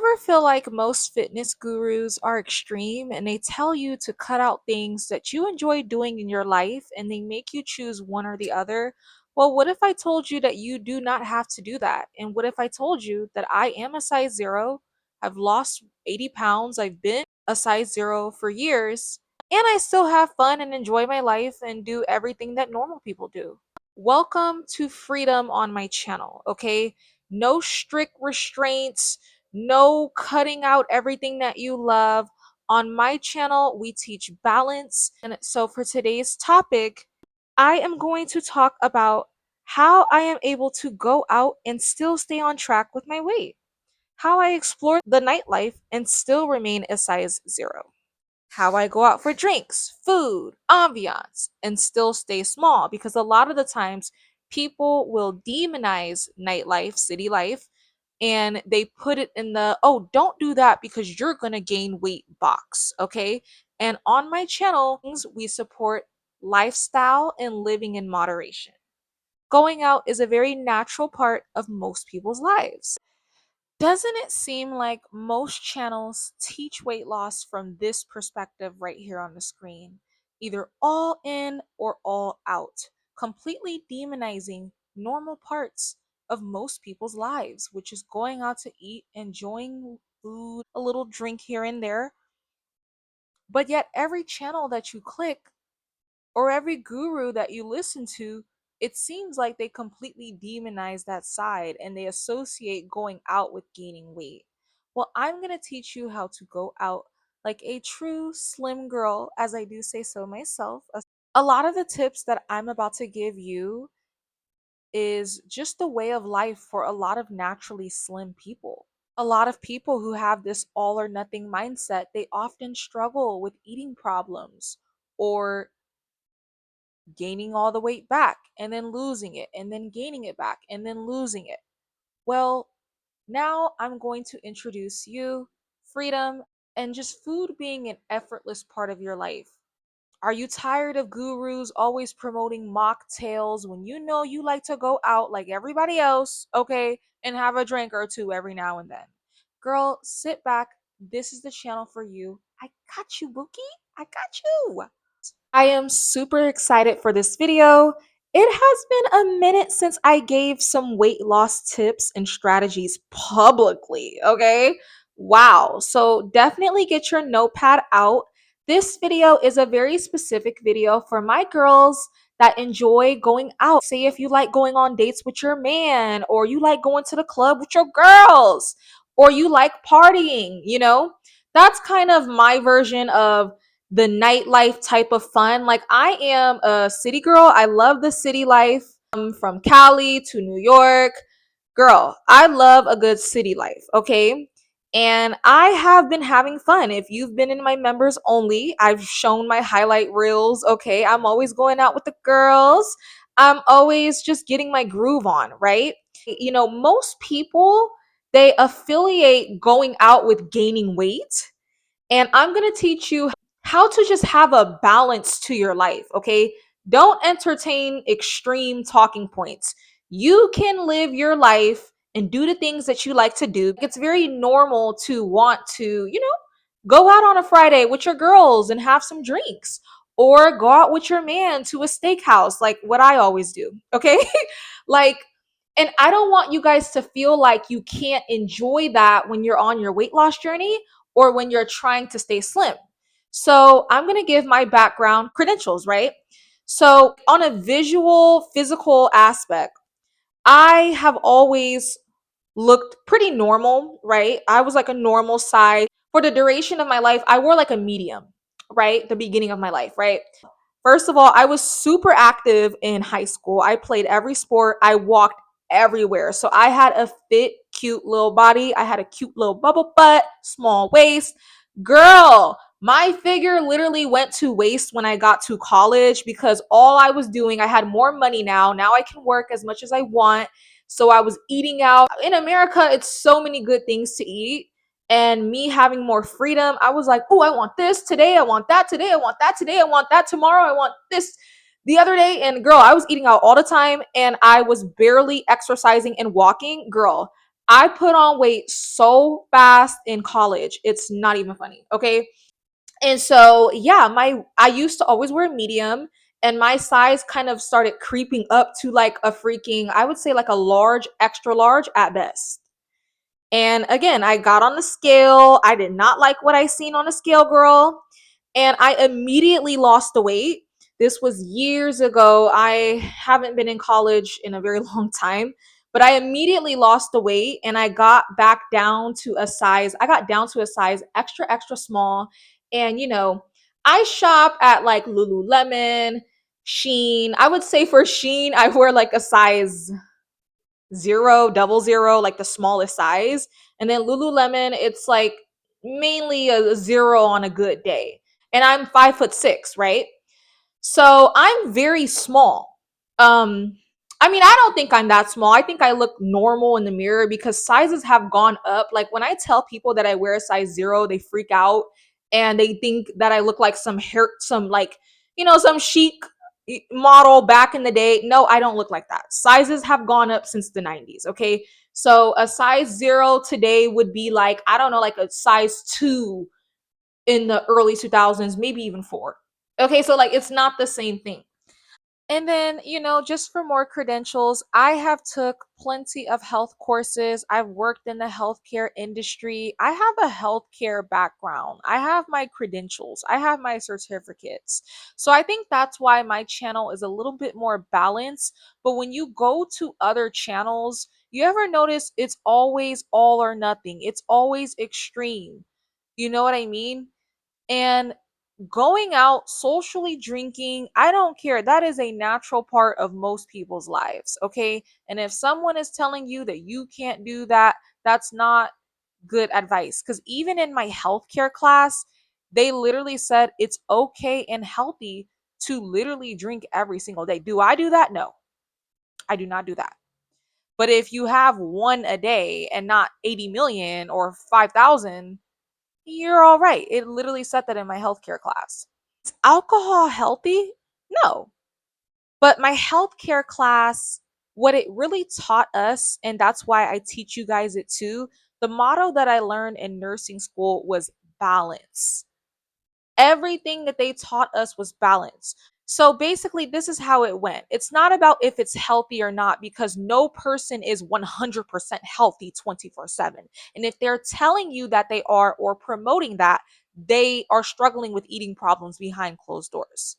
Ever feel like most fitness gurus are extreme and they tell you to cut out things that you enjoy doing in your life and they make you choose one or the other? Well, what if I told you that you do not have to do that? And what if I told you that I am a size zero? I've lost 80 pounds. I've been a size zero for years, and I still have fun and enjoy my life and do everything that normal people do. Welcome to freedom on my channel, okay? No strict restraints, no cutting out everything that you love. On my channel, we teach balance. And so for today's topic, I am going to talk about how I am able to go out and still stay on track with my weight, how I explore the nightlife and still remain a size zero, how I go out for drinks, food, ambiance, and still stay small. Because a lot of the times people will demonize nightlife, city life, and they put it in the, oh, don't do that because you're going to gain weight box. Okay. And on my channel, we support lifestyle and living in moderation. Going out is a very natural part of most people's lives. Doesn't it seem like most channels teach weight loss from this perspective right here on the screen? Either all in or all out, completely demonizing normal parts of most people's lives, which is going out to eat, enjoying food, a little drink here and there. But yet, every channel that you click or every guru that you listen to, it seems like they completely demonize that side and they associate going out with gaining weight. Well, I'm going to teach you how to go out like a true slim girl, as I do say so myself. A lot of the tips that I'm about to give you is just the way of life for a lot of naturally slim people. A lot of people who have this all or nothing mindset, they often struggle with eating problems or gaining all the weight back and then losing it and then gaining it back and then losing it. Well, now I'm going to introduce you, freedom, and just food being an effortless part of your life. Are you tired of gurus always promoting mocktails when you know you like to go out like everybody else, okay, and have a drink or two every now and then? Girl, sit back. This is the channel for you. I got you, Bookie. I got you. I am super excited for this video. It has been a minute since I gave some weight loss tips and strategies publicly, okay? Wow. So definitely get your notepad out. This video is a very specific video for my girls that enjoy going out. Say if you like going on dates with your man, or you like going to the club with your girls, or you like partying, That's kind of my version of the nightlife type of fun. Like, I am a city girl. I love the city life. From Cali to New York. Girl, I love a good city life, okay? And I have been having fun. If you've been in my members only, I've shown my highlight reels, okay? I'm always going out with the girls. I'm always just getting my groove on, right? Most people, they affiliate going out with gaining weight, and I'm going to teach you how to just have a balance to your life, okay? Don't entertain extreme talking points. You can live your life and do the things that you like to do. It's very normal to want to, go out on a Friday with your girls and have some drinks, or go out with your man to a steakhouse, like what I always do, okay? Like, and I don't want you guys to feel like you can't enjoy that when you're on your weight loss journey or when you're trying to stay slim. So I'm going to give my background credentials, right? So on a visual, physical aspect, I have always looked pretty normal, right? I was like a normal size. For the duration of my life, I wore like a medium, right? The beginning of my life, right? First of all, I was super active in high school. I played every sport. I walked everywhere. So I had a fit, cute little body. I had a cute little bubble butt, small waist. Girl, my figure literally went to waste when I got to college because all I was doing, I had more money now. Now I can work as much as I want. So I was eating out. In America, it's so many good things to eat. And me having more freedom, I was like, oh, I want this today. I want that today. I want that today. I want that tomorrow. I want this the other day. And girl, I was eating out all the time and I was barely exercising and walking. Girl, I put on weight so fast in college. It's not even funny. Okay. And so, yeah, I used to always wear a medium, and my size kind of started creeping up to like a freaking, I would say like a large, extra large at best. And again, I got on the scale. I did not like what I seen on the scale, girl. And I immediately lost the weight. This was years ago. I haven't been in college in a very long time, but I immediately lost the weight and I got back down to a size. I got down to a size extra, extra small. And, I shop at like Lululemon, Sheen. I would say for Sheen, I wear like a size zero, double zero, like the smallest size. And then Lululemon, it's like mainly a zero on a good day. And I'm 5'6", right? So I'm very small. I mean, I don't think I'm that small. I think I look normal in the mirror because sizes have gone up. Like when I tell people that I wear a size zero, they freak out and they think that I look like some hair, some like, some chic model back in the day. No, I don't look like that. Sizes have gone up since the 90s. Okay. So a size zero today would be like, I don't know, like a size two in the early 2000s, maybe even four. Okay, so like it's not the same thing. And then, just for more credentials, I have took plenty of health courses. I've worked in the healthcare industry. I have a healthcare background. I have my credentials. I have my certificates. So I think that's why my channel is a little bit more balanced. But when you go to other channels, you ever notice it's always all or nothing? It's always extreme. You know what I mean? And going out, socially drinking, I don't care. That is a natural part of most people's lives, okay? And if someone is telling you that you can't do that, that's not good advice. Because even in my healthcare class, they literally said it's okay and healthy to literally drink every single day. Do I do that? No, I do not do that. But if you have one a day and not 80 million or 5,000, you're all right. It literally said that in my healthcare class. Is alcohol healthy? No. But my healthcare class, what it really taught us, and that's why I teach you guys it too, the motto that I learned in nursing school was balance. Everything that they taught us was balance. So basically, this is how it went. It's not about if it's healthy or not because no person is 100% healthy 24/7. And if they're telling you that they are or promoting that, they are struggling with eating problems behind closed doors.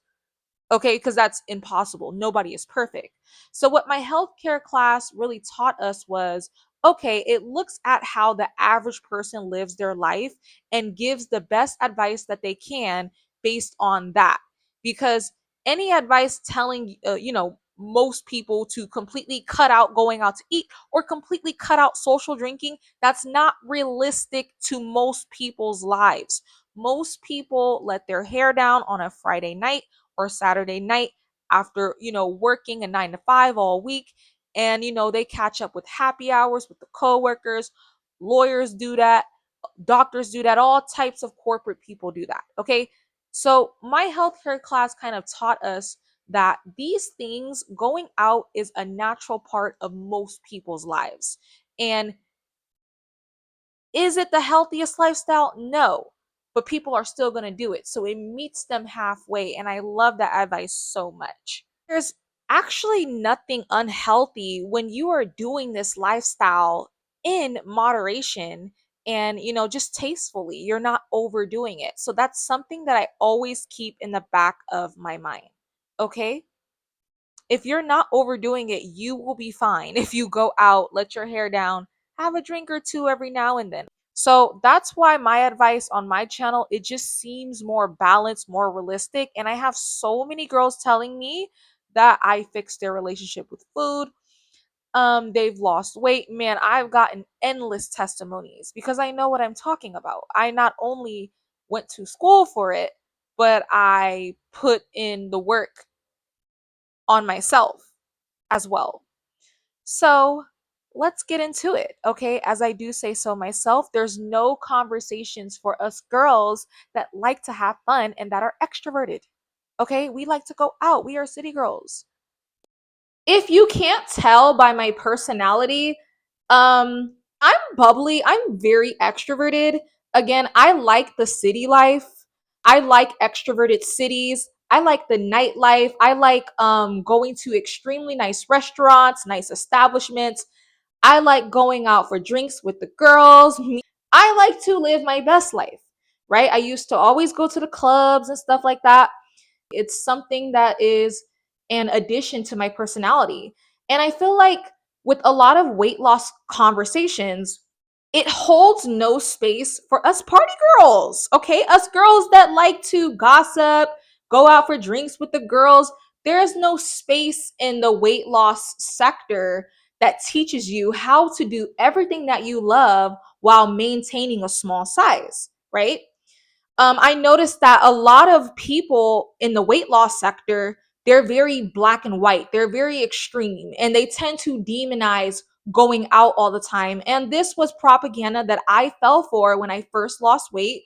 Okay, because that's impossible. Nobody is perfect. So, what my healthcare class really taught us was okay, it looks at how the average person lives their life and gives the best advice that they can based on that. Because any advice telling, most people to completely cut out going out to eat or completely cut out social drinking, that's not realistic to most people's lives. Most people let their hair down on a Friday night or Saturday night after, working a 9 to 5 all week. And, they catch up with happy hours with the coworkers. Lawyers do that. Doctors do that. All types of corporate people do that. Okay. So my healthcare class kind of taught us that these things going out is a natural part of most people's lives. And is it the healthiest lifestyle? No, but people are still going to do it. So it meets them halfway. And I love that advice so much. There's actually nothing unhealthy when you are doing this lifestyle in moderation and, just tastefully. You're not overdoing it. So that's something that I always keep in the back of my mind. Okay. If you're not overdoing it, you will be fine. If you go out, let your hair down, have a drink or two every now and then. So that's why my advice on my channel, it just seems more balanced, more realistic. And I have so many girls telling me that I fixed their relationship with food. They've lost weight. Man, I've gotten endless testimonies because I know what I'm talking about. I not only went to school for it, but I put in the work on myself as well. So let's get into it. Okay. As I do say so myself, there's no conversations for us girls that like to have fun and that are extroverted. Okay. We like to go out. We are city girls. If you can't tell by my personality, I'm I'm bubbly. I'm very extroverted. Again, I like the city life. I like extroverted cities. I like the nightlife. I like going to extremely nice restaurants, nice establishments. I like going out for drinks with the girls. I like to live my best life, right? I used to always go to the clubs and stuff like that. It's something that is an addition to my personality. And I feel like with a lot of weight loss conversations, it holds no space for us party girls, okay? Us girls that like to gossip, go out for drinks with the girls. There is no space in the weight loss sector that teaches you how to do everything that you love while maintaining a small size, right? I noticed that a lot of people in the weight loss sector, they're very black and white. They're very extreme and they tend to demonize going out all the time. And this was propaganda that I fell for when I first lost weight.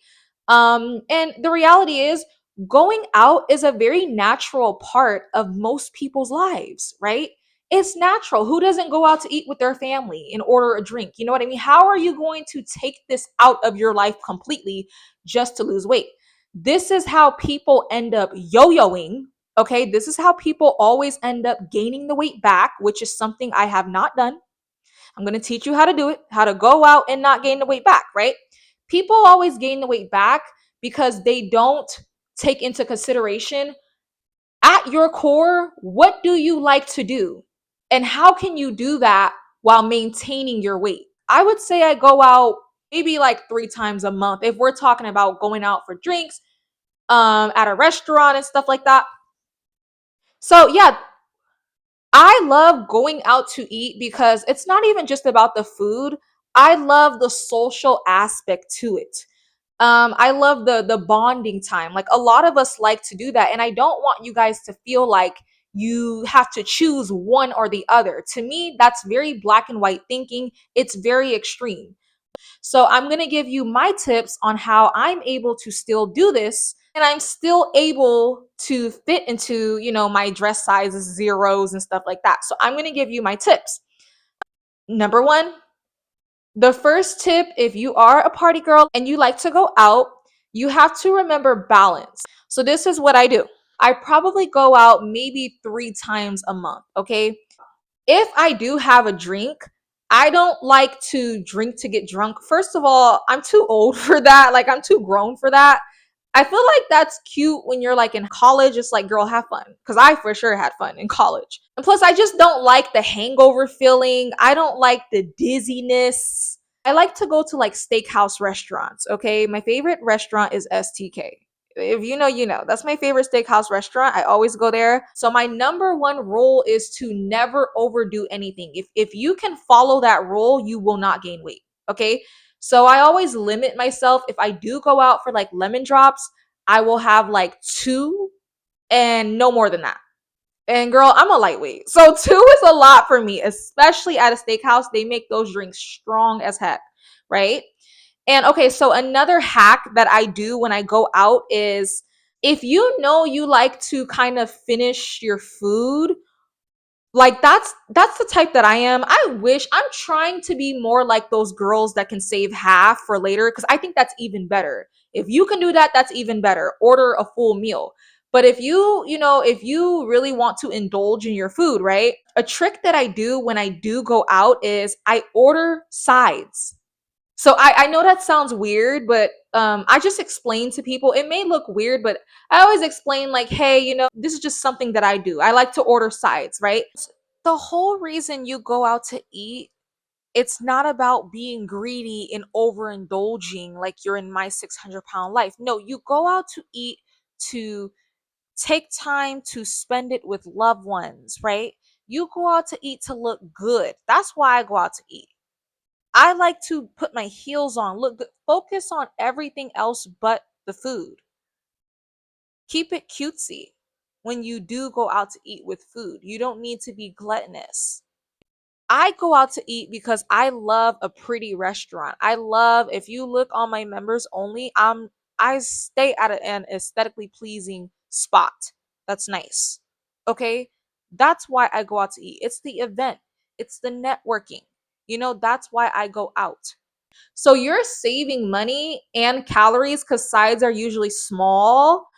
And the reality is, going out is a very natural part of most people's lives, right? It's natural. Who doesn't go out to eat with their family and order a drink? You know what I mean? How are you going to take this out of your life completely just to lose weight? This is how people end up yo-yoing. Okay, this is how people always end up gaining the weight back, which is something I have not done. I'm going to teach you how to do it, how to go out and not gain the weight back, right? People always gain the weight back because they don't take into consideration, at your core, what do you like to do? And how can you do that while maintaining your weight? I would say I go out maybe like 3 times a month if we're talking about going out for drinks at a restaurant and stuff like that. So yeah, I love going out to eat because it's not even just about the food. I love the social aspect to it. I love the bonding time. Like a lot of us like to do that, and I don't want you guys to feel like you have to choose one or the other. To me, that's very black and white thinking. It's very extreme. So I'm going to give you my tips on how I'm able to still do this and I'm still able to fit into, my dress sizes, zeros and stuff like that. So I'm going to give you my tips. Number 1, the first tip, if you are a party girl and you like to go out, you have to remember balance. So this is what I do. I probably go out maybe 3 times a month, okay? If I do have a drink, I don't like to drink to get drunk. First of all, I'm too old for that. Like, I'm too grown for that. I feel like that's cute when you're like in college. It's like, girl, have fun. Because I for sure had fun in college. And plus, I just don't like the hangover feeling. I don't like the dizziness. I like to go to like steakhouse restaurants. Okay. My favorite restaurant is STK. If you know, you know. That's my favorite steakhouse restaurant. I always go there. So my number one rule is to never overdo anything. If you can follow that rule, you will not gain weight. Okay? So I always limit myself. If I do go out for like lemon drops, I will have like 2 and no more than that. And girl, I'm a lightweight. So 2 is a lot for me, especially at a steakhouse. They make those drinks strong as heck, right? And okay, so another hack that I do when I go out is, if you know you like to kind of finish your food, like that's the type that I am. I wish I'm trying to be more like those girls that can save half for later, because I think that's even better. If you can do that, that's even better. Order a full meal. But if you really want to indulge in your food, right? A trick that I do when I do go out is I order sides. So I know that sounds weird, but I just explain to people. It may look weird, but I always explain like, hey, this is just something that I do. I like to order sides, right? The whole reason you go out to eat, it's not about being greedy and overindulging like you're in my 600-pound life. No, you go out to eat to take time to spend it with loved ones, right? You go out to eat to look good. That's why I go out to eat. I like to put my heels on, look good, focus on everything else but the food. Keep it cutesy when you do go out to eat with food. You don't need to be gluttonous. I go out to eat because I love a pretty restaurant. I love, if you look on my members only, I stay at an aesthetically pleasing spot. That's nice. Okay? That's why I go out to eat. It's the event. It's the networking. That's why I go out. So you're saving money and calories because sides are usually small.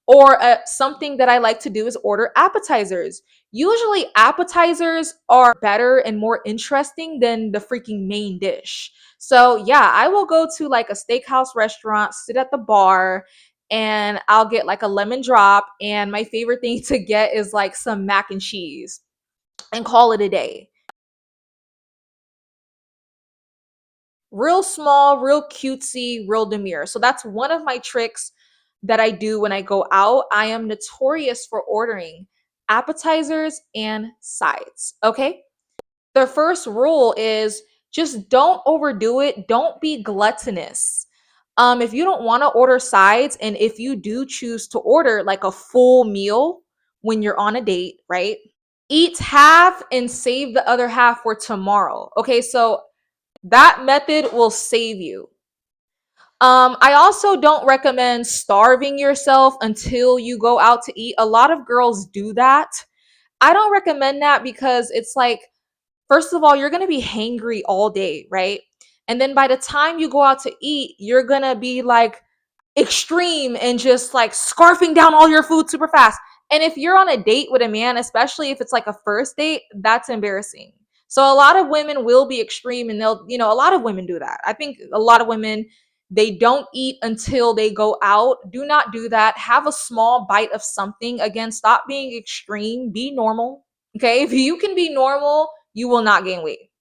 Or something that I like to do is order appetizers. Usually, appetizers are better and more interesting than the freaking main dish. So, yeah, I will go to like a steakhouse restaurant, sit at the bar, and I'll get like a lemon drop. And my favorite thing to get is like some mac and cheese and call it a day. Real small, real cutesy, real demure. So that's one of my tricks that I do when I go out. I am notorious for ordering appetizers and sides. Okay. The first rule is just don't overdo it. Don't be gluttonous. If you don't want to order sides, and if you do choose to order like a full meal when you're on a date, right? Eat half and save the other half for tomorrow. Okay, so that method will save you. I also don't recommend starving yourself until you go out to eat. A lot of girls do that. I don't recommend that because it's like, first of all, you're going to be hangry all day, right? And then by the time you go out to eat, you're going to be like extreme and just like scarfing down all your food super fast. And if you're on a date with a man, especially if it's like a first date, that's embarrassing. So a lot of women will be extreme and a lot of women do that. I think a lot of women, they don't eat until they go out. Do not do that. Have a small bite of something. Again, stop being extreme. Be normal. Okay. If you can be normal, you will not gain weight.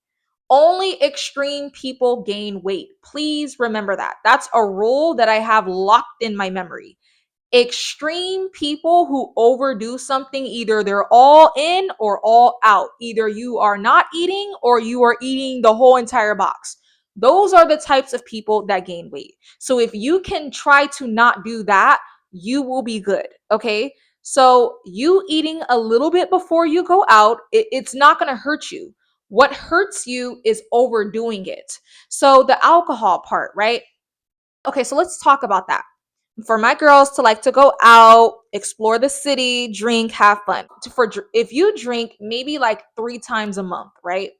Only extreme people gain weight. Please remember that. That's a rule that I have locked in my memory. Extreme people who overdo something, either they're all in or all out. Either you are not eating or you are eating the whole entire box. Those are the types of people that gain weight. So if you can try to not do that, you will be good. Okay. So you eating a little bit before you go out, it's not going to hurt you. What hurts you is overdoing it. So the alcohol part, right? Okay, so let's talk about that. For my girls to like to go out, explore the city, drink, have fun. For if you drink maybe like 3 times a month, right?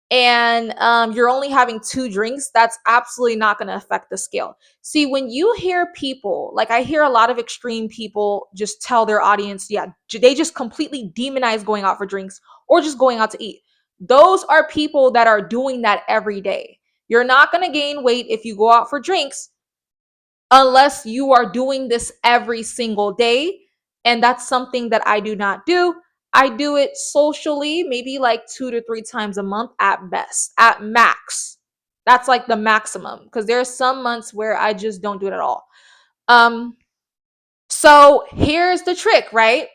And you're only having 2 drinks, that's absolutely not going to affect the scale. See, when you hear people, like I hear a lot of extreme people just tell their audience, yeah, they just completely demonize going out for drinks or just going out to eat. Those are people that are doing that every day. You're not going to gain weight if you go out for drinks unless you are doing this every single day. And that's something that I do not do. I do it socially, maybe like 2 to 3 times a month at best, at max. That's like the maximum because there are some months where I just don't do it at all. Um, so here's the trick, right?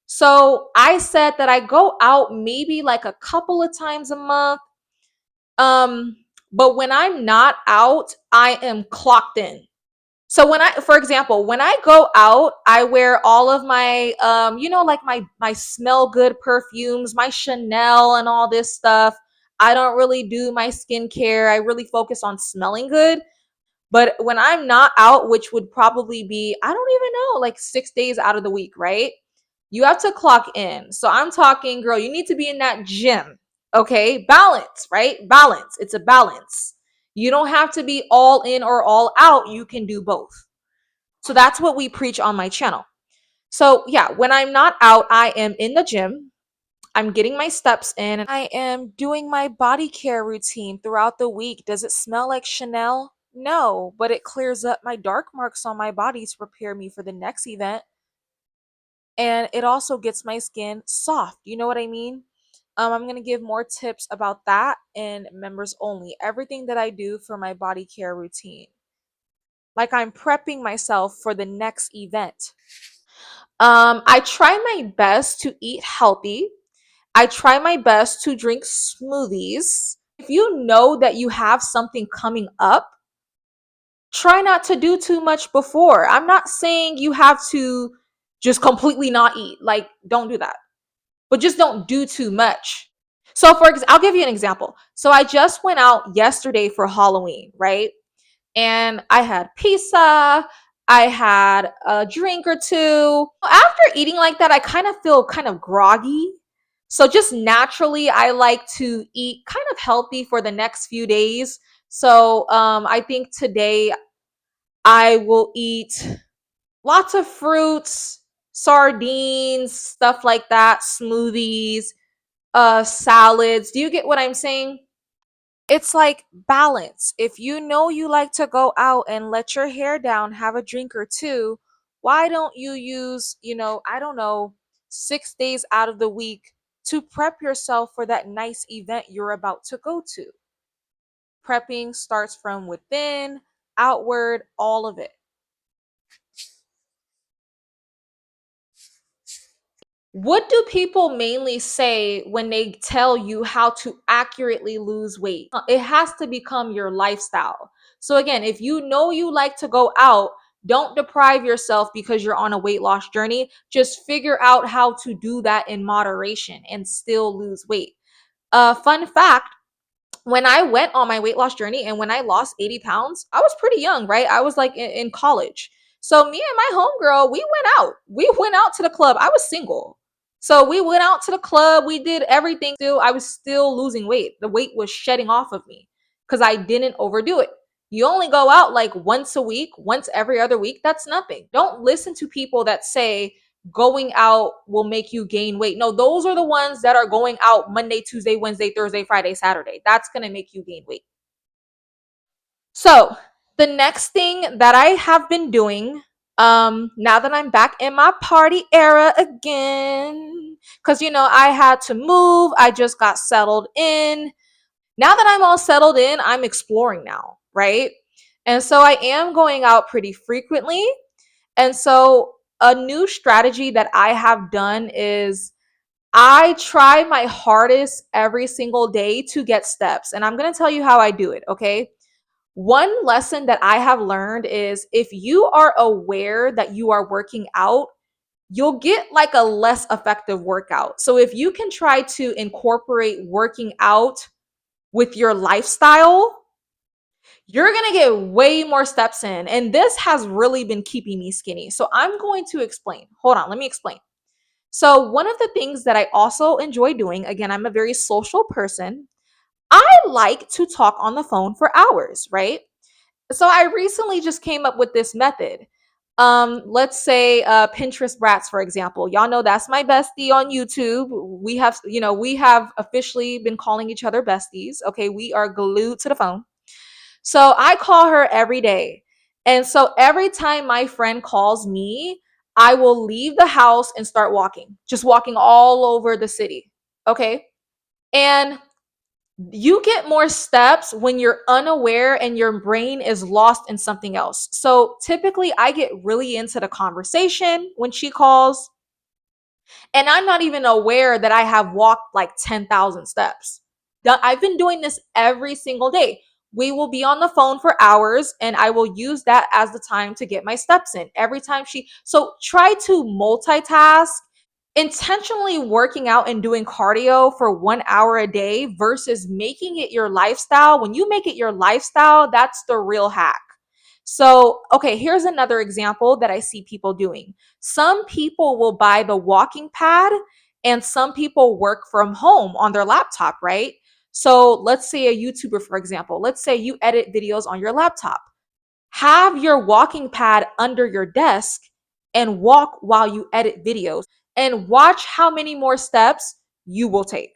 So I said that I go out maybe like a couple of times a month. Um, but when I'm not out, I am clocked in. So for example, when I go out, I wear all of my, like my smell good perfumes, my Chanel and all this stuff. I don't really do my skincare. I really focus on smelling good. But when I'm not out, which would probably be, I don't even know, like 6 days out of the week, right? You have to clock in. So I'm talking, girl, you need to be in that gym. Okay. Balance, right? Balance. It's a balance. You don't have to be all in or all out. You can do both. So that's what we preach on my channel. So yeah, when I'm not out, I am in the gym. I'm getting my steps in and I am doing my body care routine throughout the week. Does it smell like Chanel? No, but it clears up my dark marks on my body to prepare me for the next event. And it also gets my skin soft. You know what I mean? I'm going to give more tips about that in members only. Everything that I do for my body care routine. Like I'm prepping myself for the next event. I try my best to eat healthy. I try my best to drink smoothies. If you know that you have something coming up, try not to do too much before. I'm not saying you have to just completely not eat. Like, don't do that. But just don't do too much. So, I'll give you an example. So, I just went out yesterday for Halloween, right? And I had pizza. I had a drink or two. After eating like that, I kind of feel kind of groggy. So just naturally, I like to eat kind of healthy for the next few days. So I think today I will eat lots of fruits, sardines, stuff like that, smoothies, salads. Do you get what I'm saying? It's like balance. If you know you like to go out and let your hair down, have a drink or two, why don't you use, I don't know, 6 days out of the week to prep yourself for that nice event you're about to go to? Prepping starts from within, outward, all of it. What do people mainly say when they tell you how to accurately lose weight? It has to become your lifestyle. So, again, if you know you like to go out, don't deprive yourself because you're on a weight loss journey. Just figure out how to do that in moderation and still lose weight. Fun fact, when I went on my weight loss journey and when I lost 80 pounds, I was pretty young, right? I was like in college. So me and my homegirl, we went out. We went out to the club. I was single. So we went out to the club. We did everything. Still, I was still losing weight. The weight was shedding off of me because I didn't overdo it. You only go out like once a week, once every other week. That's nothing. Don't listen to people that say going out will make you gain weight. No, those are the ones that are going out Monday, Tuesday, Wednesday, Thursday, Friday, Saturday. That's going to make you gain weight. So, the next thing that I have been doing, now that I'm back in my party era again, because I had to move, I just got settled in. Now that I'm all settled in, I'm exploring now, right? And so I am going out pretty frequently. And so a new strategy that I have done is I try my hardest every single day to get steps. And I'm going to tell you how I do it, okay? One lesson that I have learned is if you are aware that you are working out, you'll get like a less effective workout. So if you can try to incorporate working out with your lifestyle, you're going to get way more steps in. And this has really been keeping me skinny. So I'm going to explain. Hold on, let me explain. So, one of the things that I also enjoy doing, again, I'm a very social person. I like to talk on the phone for hours, right? So, I recently just came up with this method. Let's say Pinterest Brats, for example. Y'all know that's my bestie on YouTube. We have officially been calling each other besties. Okay, we are glued to the phone. So I call her every day. And so every time my friend calls me, I will leave the house and start walking, just walking all over the city. Okay. And you get more steps when you're unaware and your brain is lost in something else. So typically, I get really into the conversation when she calls, and I'm not even aware that I have walked like 10,000 steps. I've been doing this every single day. We will be on the phone for hours and I will use that as the time to get my steps in. Every time so try to multitask, intentionally working out and doing cardio for 1 hour a day versus making it your lifestyle. When you make it your lifestyle, that's the real hack. So, okay, here's another example that I see people doing. Some people will buy the walking pad and some people work from home on their laptop, right? So, let's say a YouTuber, for example, let's say you edit videos on your laptop. Have your walking pad under your desk and walk while you edit videos and watch how many more steps you will take.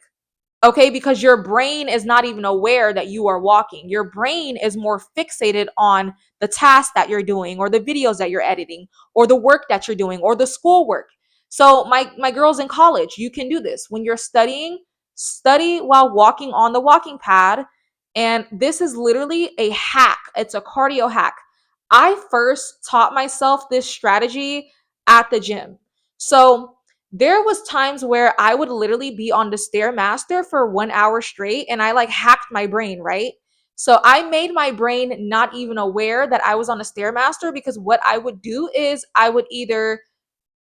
Okay, because your brain is not even aware that you are walking. Your brain is more fixated on the task that you're doing or the videos that you're editing or the work that you're doing or the school work. So my girls in college, you can do this. When you're studying, study while walking on the walking pad. And this is literally a hack. It's a cardio hack. I first taught myself this strategy at the gym. So there was times where I would literally be on the stairmaster for 1 hour straight and I like hacked my brain, right? So I made my brain not even aware that I was on a stairmaster because what I would do is I would either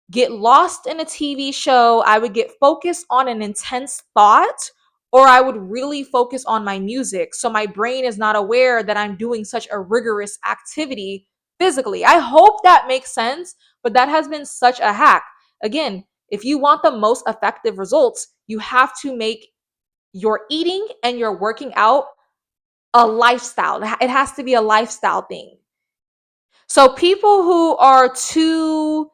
get lost in a TV show, I would get focused on an intense thought, or I would really focus on my music. So my brain is not aware that I'm doing such a rigorous activity physically. I hope that makes sense, but that has been such a hack. Again, If you want the most effective results, you have to make your eating and your working out a lifestyle. It has to be a lifestyle thing. So people who are too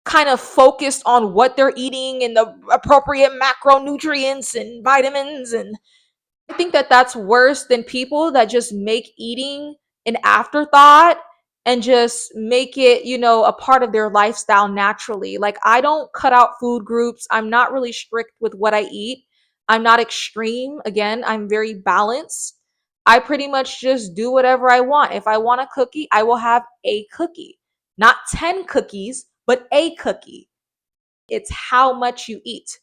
kind of focused on what they're eating and the appropriate macronutrients and vitamins, and I think that that's worse than people that just make eating an afterthought and just make it, a part of their lifestyle naturally. Like, I don't cut out food groups. I'm not really strict with what I eat. I'm not extreme. Again, I'm very balanced. I pretty much just do whatever I want. If I want a cookie, I will have a cookie. Not 10 cookies, but a cookie. It's how much you eat.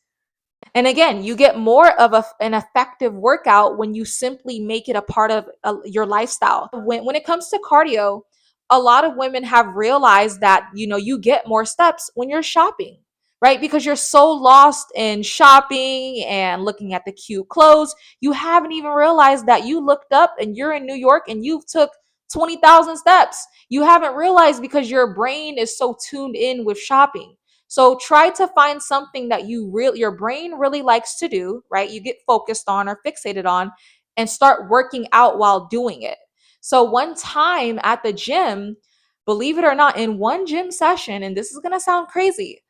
And again, you get more of an effective workout when you simply make it a part of your lifestyle. When it comes to cardio, a lot of women have realized that, you get more steps when you're shopping, right? Because you're so lost in shopping and looking at the cute clothes. You haven't even realized that you looked up and you're in New York and you've took 20,000 steps. You haven't realized because your brain is so tuned in with shopping. So try to find something that your brain really likes to do, right? You get focused on or fixated on, and start working out while doing it. So one time at the gym, believe it or not, in one gym session, and this is going to sound crazy,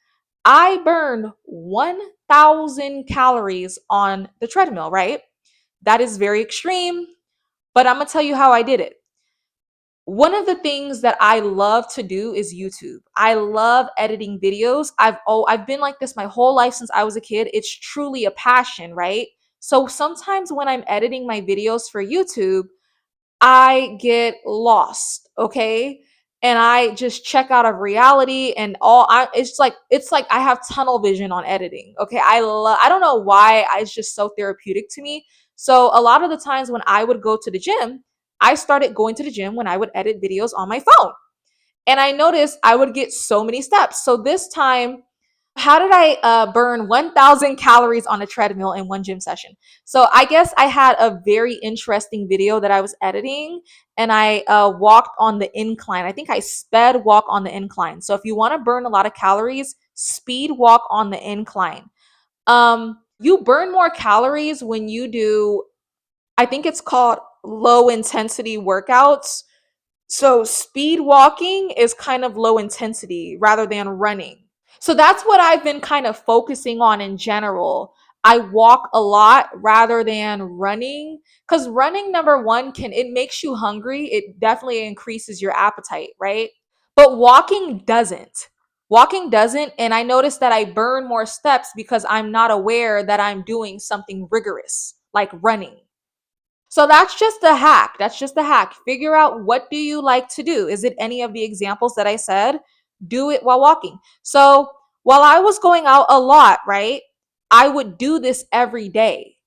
I burned 1,000 calories on the treadmill, right? That is very extreme, but I'm going to tell you how I did it. One of the things that I love to do is YouTube. I love editing videos. I've been like this my whole life since I was a kid. It's truly a passion, right? So sometimes when I'm editing my videos for YouTube, I get lost, okay? And I just check out of reality and it's like I have tunnel vision on editing. Okay? I don't know why, it's just so therapeutic to me. So a lot of the times when I would go to the gym, I started going to the gym when I would edit videos on my phone. And I noticed I would get so many steps. So this time, how did I burn 1,000 calories on a treadmill in one gym session? So I guess I had a very interesting video that I was editing, and I walked on the incline. I think I sped walk on the incline. So if you want to burn a lot of calories, speed walk on the incline. You burn more calories when you do, I think it's called low intensity workouts. So speed walking is kind of low intensity rather than running. So that's what I've been kind of focusing on in general. I walk a lot rather than running, because running, number one, it makes you hungry. It definitely increases your appetite, right? But walking doesn't. Walking doesn't. And I noticed that I burn more steps because I'm not aware that I'm doing something rigorous like running. So that's just a hack. That's just a hack. Figure out, what do you like to do? Is it any of the examples that I said? Do it while walking. So while I was going out a lot, right, I would do this every day.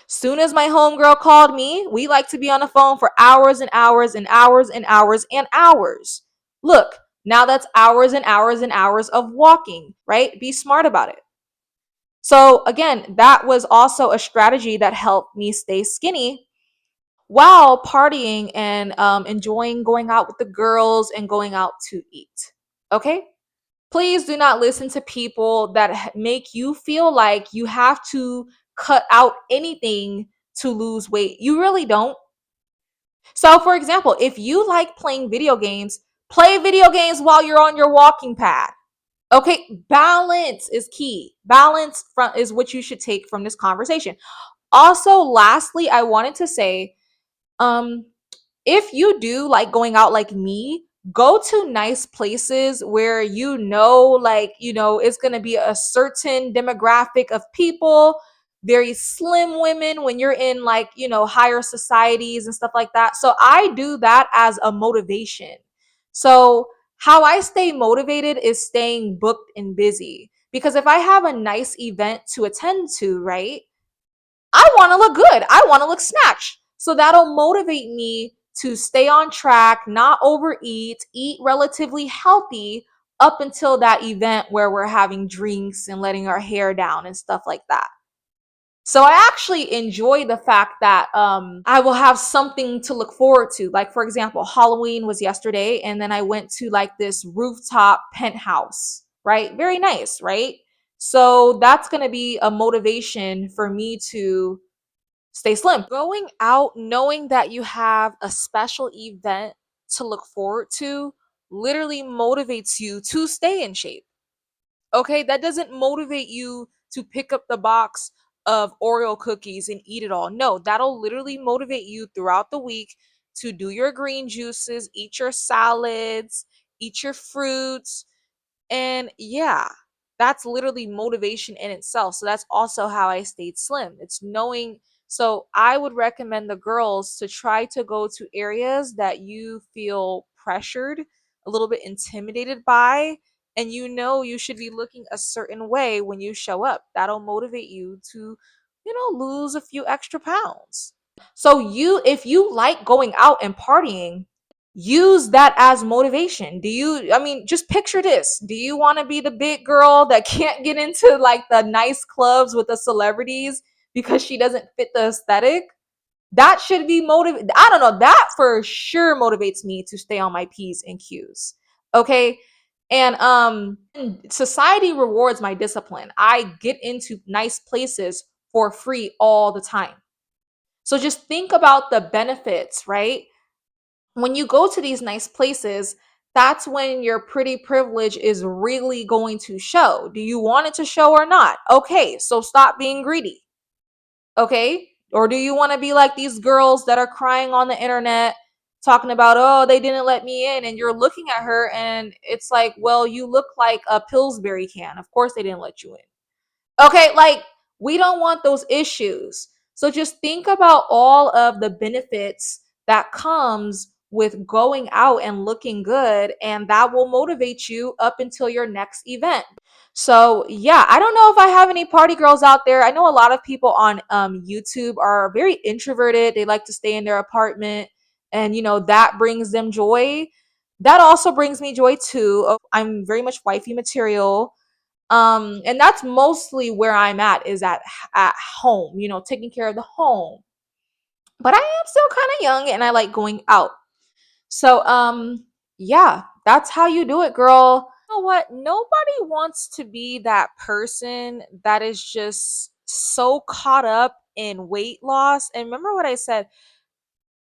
Soon as my homegirl called me, we like to be on the phone for hours and hours and hours and hours and hours. Look, now that's hours and hours and hours of walking, right? Be smart about it. So again, that was also a strategy that helped me stay skinny while partying and enjoying going out with the girls and going out to eat. Okay? Please do not listen to people that make you feel like you have to cut out anything to lose weight. You really don't. So, for example, if you like playing video games, play video games while you're on your walking pad. Okay, balance is key. Balance is what you should take from this conversation. Also, lastly, I wanted to say, um, if you do like going out like me, go to nice places where it's going to be a certain demographic of people, very slim women when you're in higher societies and stuff like that. So I do that as a motivation. So how I stay motivated is staying booked and busy. Because if I have a nice event to attend to, right? I want to look good. I want to look snatched. So that'll motivate me to stay on track, not overeat, eat relatively healthy up until that event where we're having drinks and letting our hair down and stuff like that. So I actually enjoy the fact that I will have something to look forward to. Like, for example, Halloween was yesterday, and then I went to like this rooftop penthouse. right? Very nice, right? So that's going to be a motivation for me to stay slim. Going out knowing that you have a special event to look forward to literally motivates you to stay in shape. Okay, that doesn't motivate you to pick up the box of Oreo cookies and eat it all. No, that'll literally motivate you throughout the week to do your green juices, eat your salads, eat your fruits, and yeah, that's literally motivation in itself. So that's also how I stayed slim. It's knowing. So I would recommend the girls to try to go to areas that you feel pressured, a little bit intimidated by, and you know you should be looking a certain way when you show up. That'll motivate you to, lose a few extra pounds. So if you like going out and partying, use that as motivation. I mean, just picture this. Do you want to be the big girl that can't get into like the nice clubs with the celebrities because she doesn't fit the aesthetic? That should be motivated. I don't know. That for sure motivates me to stay on my P's and Q's. Okay. And society rewards my discipline. I get into nice places for free all the time. So just think about the benefits, right? When you go to these nice places, that's when your pretty privilege is really going to show. Do you want it to show or not? Okay, so stop being greedy. Okay? Or do you want to be like these girls that are crying on the internet talking about, oh, they didn't let me in? And you're looking at her and it's like, well, you look like a Pillsbury can. Of course they didn't let you in. Okay, like we don't want those issues. So just think about all of the benefits that comes with going out and looking good, and that will motivate you up until your next event. So yeah, I don't know if I have any party girls out there. I know a lot of people on YouTube are very introverted. They like to stay in their apartment, and that brings them joy. That also brings me joy too. I'm very much wifey material, and that's mostly where I'm at, is at home, taking care of the home. But I am still kind of young and I like going out. So yeah, that's how you do it, girl. You know what, nobody wants to be that person that is just so caught up in weight loss. And remember what I said,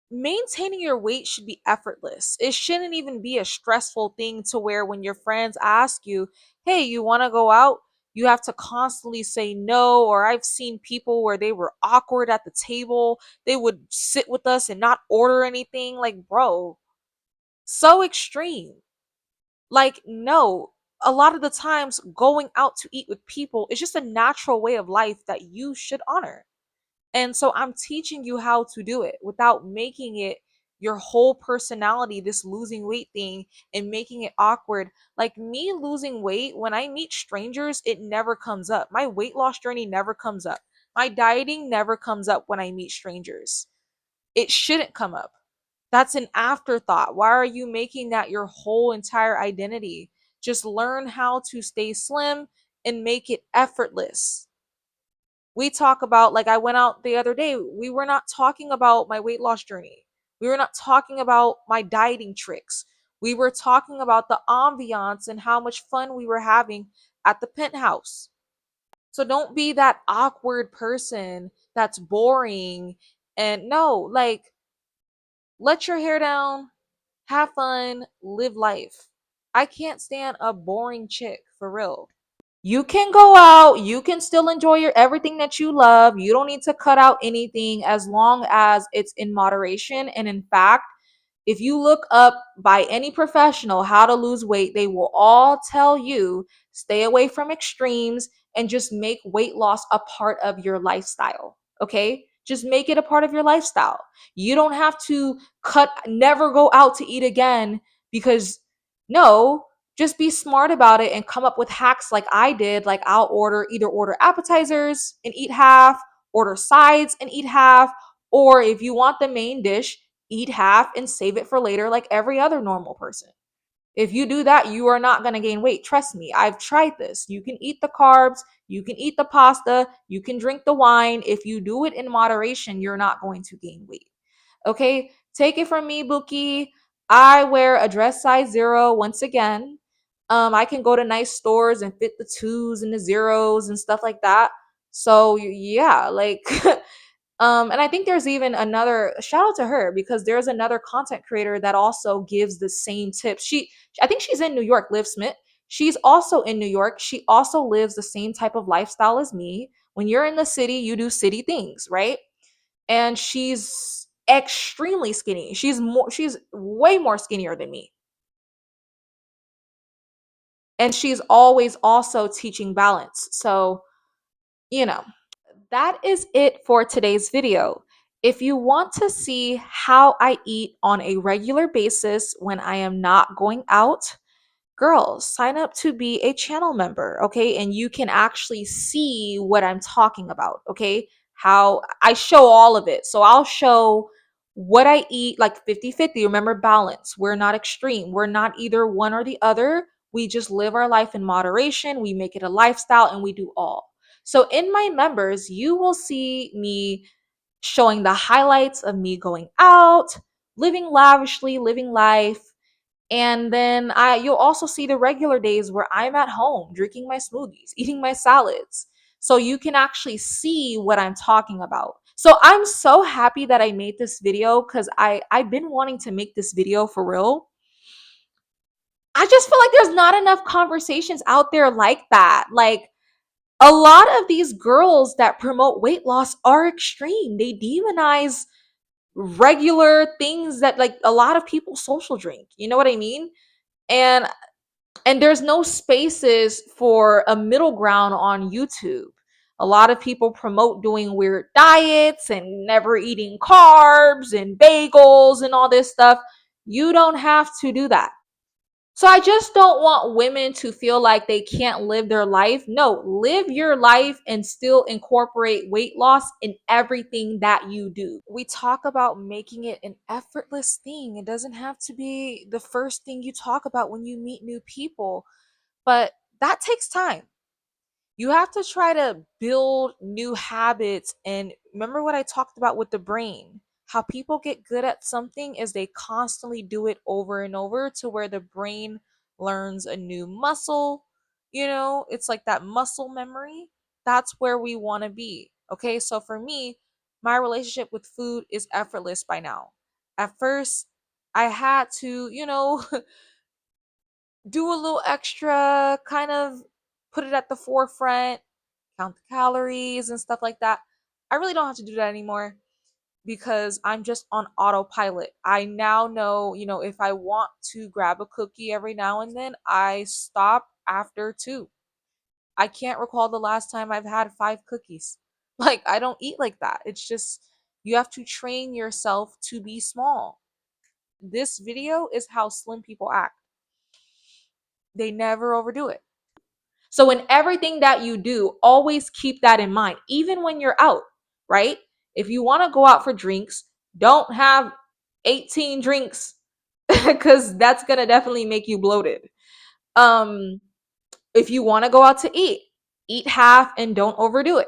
maintaining your weight should be effortless. It shouldn't even be a stressful thing to where when your friends ask you, hey, you want to go out? You have to constantly say no. Or I've seen people where they were awkward at the table. They would sit with us and not order anything. Like, bro, so extreme. Like, no. A lot of the times, going out to eat with people is just a natural way of life that you should honor. And so I'm teaching you how to do it without making it your whole personality, this losing weight thing, and making it awkward. Like me losing weight, when I meet strangers, it never comes up. My weight loss journey never comes up. My dieting never comes up when I meet strangers. It shouldn't come up. That's an afterthought. Why are you making that your whole entire identity? Just learn how to stay slim and make it effortless. We talk about, like I went out the other day, we were not talking about my weight loss journey. We were not talking about my dieting tricks. We were talking about the ambiance and how much fun we were having at the penthouse. So don't be that awkward person that's boring. And no, like, let your hair down, have fun, live life. I can't stand a boring chick, for real. You can go out, you can still enjoy your everything that you love. You don't need to cut out anything as long as it's in moderation. And in fact, if you look up by any professional how to lose weight, they will all tell you stay away from extremes and just make weight loss a part of your lifestyle. Okay? Just make it a part of your lifestyle. You don't have to never go out to eat again because no, just be smart about it and come up with hacks like I did. Like I'll order appetizers and eat half, order sides and eat half, or if you want the main dish, eat half and save it for later like every other normal person. If you do that, you are not going to gain weight. Trust me, I've tried this. You can eat the carbs, you can eat the pasta, you can drink the wine. If you do it in moderation, you're not going to gain weight. Okay, take it from me, Bookie. I wear a dress size 0 once again. I can go to nice stores and fit the twos and the zeros and stuff like that. So yeah, like and I think there's even another shout out to her because there's another content creator that also gives the same tips. I think she's in New York, Liv Smith. She's also in New York. She also lives the same type of lifestyle as me. When you're in the city, you do city things, right? And she's extremely skinny. She's way more skinnier than me. And she's always also teaching balance. So, you know, that is it for today's video. If you want to see how I eat on a regular basis when I am not going out, girls, sign up to be a channel member, okay? And you can actually see what I'm talking about, okay? How I show all of it. So I'll show what I eat like 50-50. Remember, balance. We're not extreme. We're not either one or the other. We just live our life in moderation. We make it a lifestyle and we do all. So in my members, you will see me showing the highlights of me going out, living lavishly, living life, and then you'll also see the regular days where I'm at home drinking my smoothies, eating my salads. So you can actually see what I'm talking about. So I'm so happy that I made this video because I've been wanting to make this video for real. I just feel like there's not enough conversations out there like that. Like a lot of these girls that promote weight loss are extreme. They demonize regular things that like a lot of people social drink. You know what I mean? And there's no spaces for a middle ground on YouTube. A lot of people promote doing weird diets and never eating carbs and bagels and all this stuff. You don't have to do that. So I just don't want women to feel like they can't live their life. No, live your life and still incorporate weight loss in everything that you do. We talk about making it an effortless thing. It doesn't have to be the first thing you talk about when you meet new people, but that takes time. You have to try to build new habits. And remember what I talked about with the brain. How people get good at something is they constantly do it over and over to where the brain learns a new muscle. You know, it's like that muscle memory. That's where we want to be. Okay, so for me, my relationship with food is effortless by now. At first, I had to, do a little extra, kind of put it at the forefront, count the calories and stuff like that. I really don't have to do that anymore because I'm just on autopilot. I now know, if I want to grab a cookie every now and then, I stop after two. I can't recall the last time I've had five cookies. Like, I don't eat like that. It's just, you have to train yourself to be small. This video is how slim people act. They never overdo it. So, in everything that you do, always keep that in mind, even when you're out, right? If you want to go out for drinks, don't have 18 drinks because that's going to definitely make you bloated. Um, if you want to go out to eat half and don't overdo it.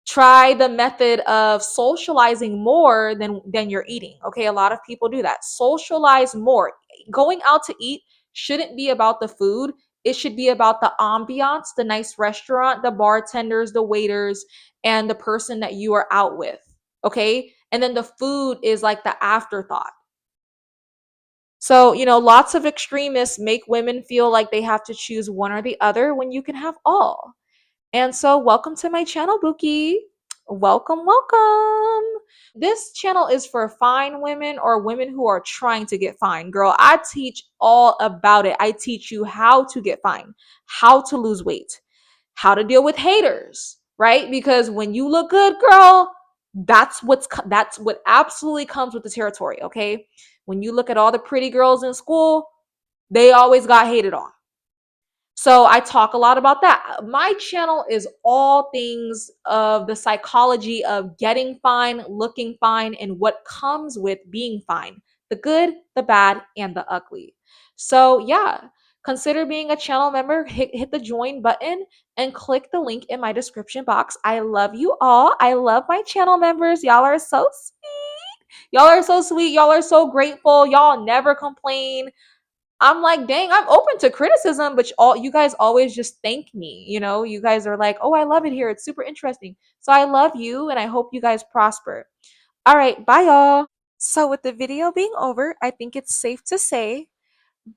Try the method of socializing more than you're eating. Okay, a lot of people do that. Socialize more. Going out to eat shouldn't be about the food. It should be about the ambiance, the nice restaurant, the bartenders, the waiters, and the person that you are out with. Okay, and then the food is like the afterthought. So, lots of extremists make women feel like they have to choose one or the other when you can have all. And so, welcome to my channel, Buki. Welcome, welcome. This channel is for fine women or women who are trying to get fine. Girl, I teach all about it. I teach you how to get fine, how to lose weight, how to deal with haters, right? Because when you look good, girl, that's what absolutely comes with the territory, okay? When you look at all the pretty girls in school, they always got hated on. So I talk a lot about that. My channel is all things of the psychology of getting fine, looking fine, and what comes with being fine. The good, the bad, and the ugly. So yeah, consider being a channel member. Hit the join button and click the link in my description box. I love you all. I love my channel members. Y'all are so sweet. Y'all are so sweet. Y'all are so grateful. Y'all never complain. I'm like, dang, I'm open to criticism, but all you guys always just thank me. You know, you guys are like, oh, I love it here. It's super interesting. So I love you and I hope you guys prosper. All right, bye y'all. So with the video being over, I think it's safe to say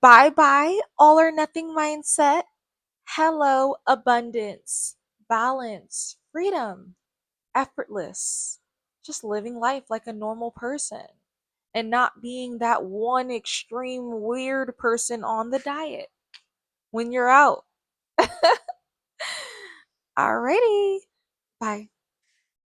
bye bye, all or nothing mindset. Hello, abundance, balance, freedom, effortless. Just living life like a normal person and not being that one extreme weird person on the diet when you're out. Alrighty. Bye.